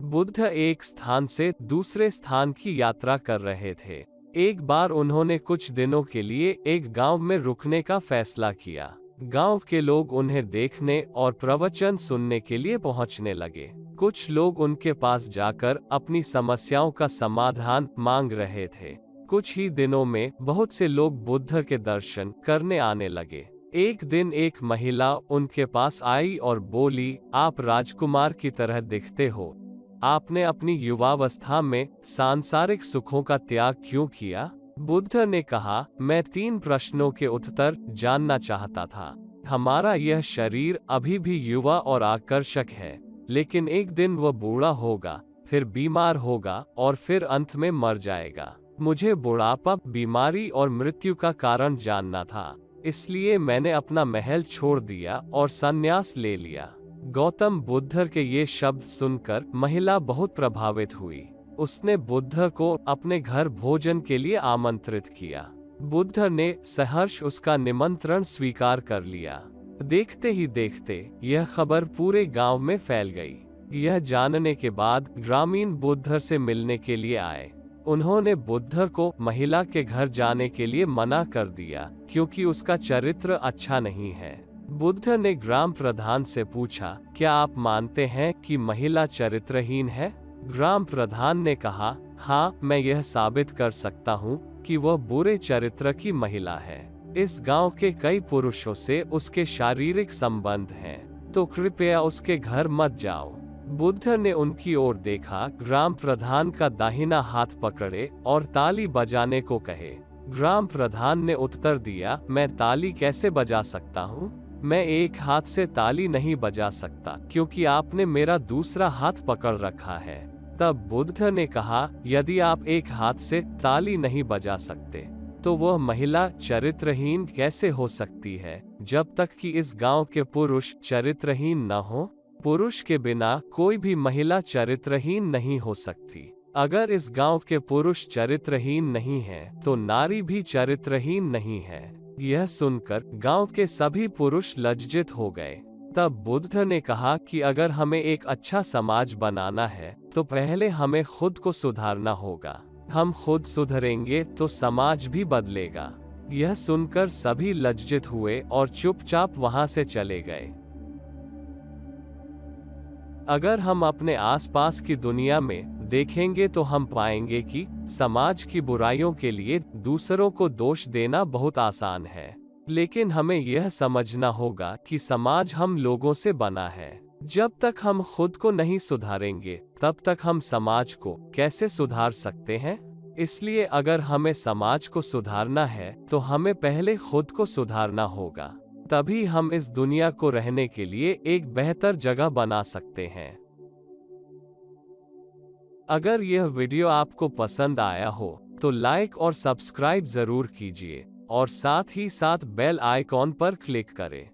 बुद्ध एक स्थान से दूसरे स्थान की यात्रा कर रहे थे। एक बार उन्होंने कुछ दिनों के लिए एक गांव में रुकने का फैसला किया। गांव के लोग उन्हें देखने और प्रवचन सुनने के लिए पहुंचने लगे। कुछ लोग उनके पास जाकर अपनी समस्याओं का समाधान मांग रहे थे। कुछ ही दिनों में बहुत से लोग बुद्ध के दर्शन करने आने लगे। एक दिन एक महिला उनके पास आई और बोली, आप राजकुमार की तरह दिखते हो। आपने अपनी युवावस्था में सांसारिक सुखों का त्याग क्यों किया? बुद्ध ने कहा, मैं 3 प्रश्नों के उत्तर जानना चाहता था। हमारा यह शरीर अभी भी युवा और आकर्षक है, लेकिन एक दिन वह बूढ़ा होगा, फिर बीमार होगा और फिर अंत में मर जाएगा। मुझे बुढ़ापा, बीमारी और मृत्यु का कारण जानना था। इसलिए मैंने अपना महल छोड़ दिया और संन्यास ले लिया। गौतम बुद्ध के ये शब्द सुनकर महिला बहुत प्रभावित हुई। उसने बुद्ध को अपने घर भोजन के लिए आमंत्रित किया। बुद्ध ने सहर्ष उसका निमंत्रण स्वीकार कर लिया। देखते ही देखते यह खबर पूरे गांव में फैल गई। यह जानने के बाद ग्रामीण बुद्ध से मिलने के लिए आए। उन्होंने बुद्ध को महिला के घर जाने के लिए मना कर दिया, क्योंकि उसका चरित्र अच्छा नहीं है। बुद्ध ने ग्राम प्रधान से पूछा, क्या आप मानते हैं कि महिला चरित्रहीन है? ग्राम प्रधान ने कहा, हाँ, मैं यह साबित कर सकता हूँ कि वह बुरे चरित्र की महिला है। इस गांव के कई पुरुषों से उसके शारीरिक संबंध हैं, तो कृपया उसके घर मत जाओ। बुद्ध ने उनकी ओर देखा, ग्राम प्रधान का दाहिना हाथ पकड़े और ताली बजाने को कहे। ग्राम प्रधान ने उत्तर दिया, मैं ताली कैसे बजा सकता हूँ? मैं एक हाथ से ताली नहीं बजा सकता, क्योंकि आपने मेरा दूसरा हाथ पकड़ रखा है। तब बुद्ध ने कहा, यदि आप एक हाथ से ताली नहीं बजा सकते, तो वह महिला चरित्रहीन कैसे हो सकती है, जब तक कि इस गांव के पुरुष चरित्रहीन न हो? पुरुष के बिना कोई भी महिला चरित्रहीन नहीं हो सकती। अगर इस गांव के पुरुष चरित्रहीन नहीं हैं, तो नारी भी चरित्रहीन नहीं है। यह सुनकर गांव के सभी पुरुष लज्जित हो गए। तब बुद्ध ने कहा कि अगर हमें एक अच्छा समाज बनाना है, तो पहले हमें खुद को सुधारना होगा। हम खुद सुधरेंगे तो समाज भी बदलेगा। यह सुनकर सभी लज्जित हुए और चुपचाप वहां से चले गए। अगर हम अपने आसपास की दुनिया में देखेंगे तो हम पाएंगे कि समाज की बुराइयों के लिए दूसरों को दोष देना बहुत आसान है, लेकिन हमें यह समझना होगा कि समाज हम लोगों से बना है। जब तक हम खुद को नहीं सुधारेंगे, तब तक हम समाज को कैसे सुधार सकते हैं? इसलिए अगर हमें समाज को सुधारना है, तो हमें पहले खुद को सुधारना होगा। तभी हम इस दुनिया को रहने के लिए एक बेहतर जगह बना सकते हैं। अगर यह वीडियो आपको पसंद आया हो, तो लाइक और सब्सक्राइब जरूर कीजिए और साथ ही साथ बेल आइकॉन पर क्लिक करें।